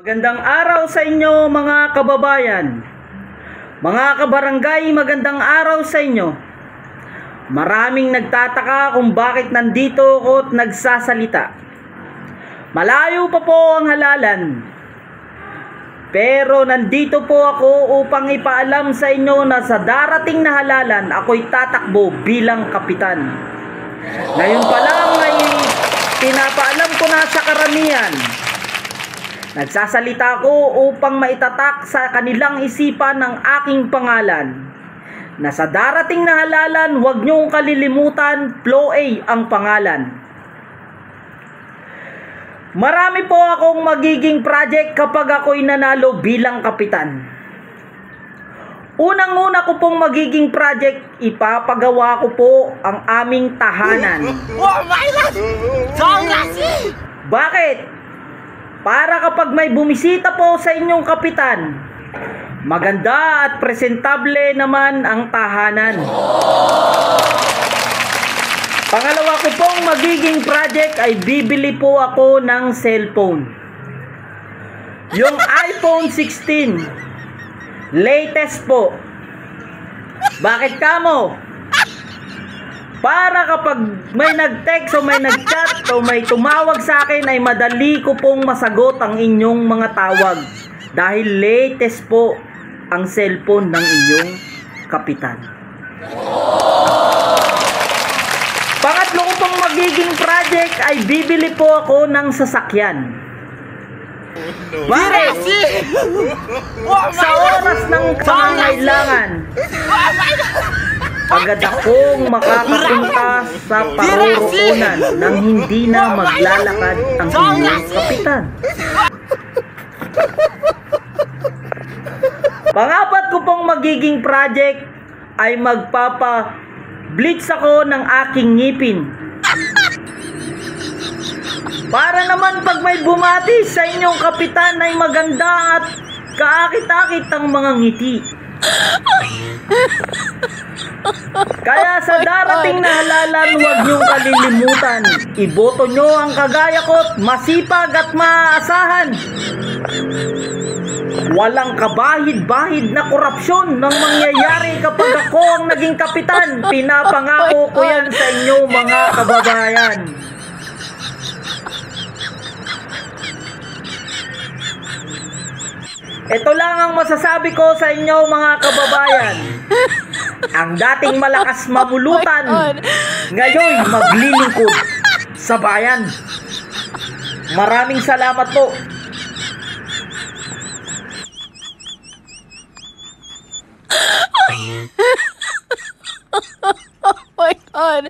Magandang araw sa inyo mga kababayan, mga kabarangay, magandang araw sa inyo. Maraming nagtataka kung bakit nandito ako at nagsasalita. Malayo pa po ang halalan, pero nandito po ako upang ipaalam sa inyo na sa darating na halalan ako'y tatakbo bilang kapitan. Ngayon pa lang ay pinapaalam ko na sa karamihan. Nagsasalita ako upang maitatak sa kanilang isipan ng aking pangalan na sa darating na halalan, huwag niyong kalilimutan, Flo A ang pangalan. Marami po akong magiging project kapag ako'y nanalo bilang kapitan. Unang-una ko pong magiging project, ipapagawa ko po ang aming tahanan. Oh my God! Bakit? Para kapag may bumisita po sa inyong kapitan, maganda at presentable naman ang tahanan. Pangalawa ko pong magiging project ay bibili po ako ng cellphone. Yung iPhone 16, latest po. Bakit kamo? Para kapag may nag-text o may nag-chat o may tumawag sa akin ay madali ko pong masagot ang inyong mga tawag. Dahil latest po ang cellphone ng inyong kapitan. Pangatlo ko pong magiging project ay bibili po ako ng sasakyan. Bakit? Sa oras ng pangangailangan, agad akong makakapunta sa paroroonan nang hindi na maglalakad ang inyong kapitan. Pangapat ko pong magiging project ay magpapa-bleach ako ng aking ngipin. Para naman pag may bumati sa inyong kapitan ay maganda at kaakit-akit ang mga ngiti. Kaya sa darating na halalan, huwag niyong kalilimutan, iboto nyo ang kagaya ko't masipag at maaasahan. Walang kabahid-bahid na korupsyon nang mangyayari kapag ako ang naging kapitan. Pinapangako ko yan sa inyo mga kababayan. Ito lang ang masasabi ko sa inyo mga kababayan. Ang dating malakas mamulutan, ngayon maglilingkod sa bayan. Maraming salamat po. Oh my God!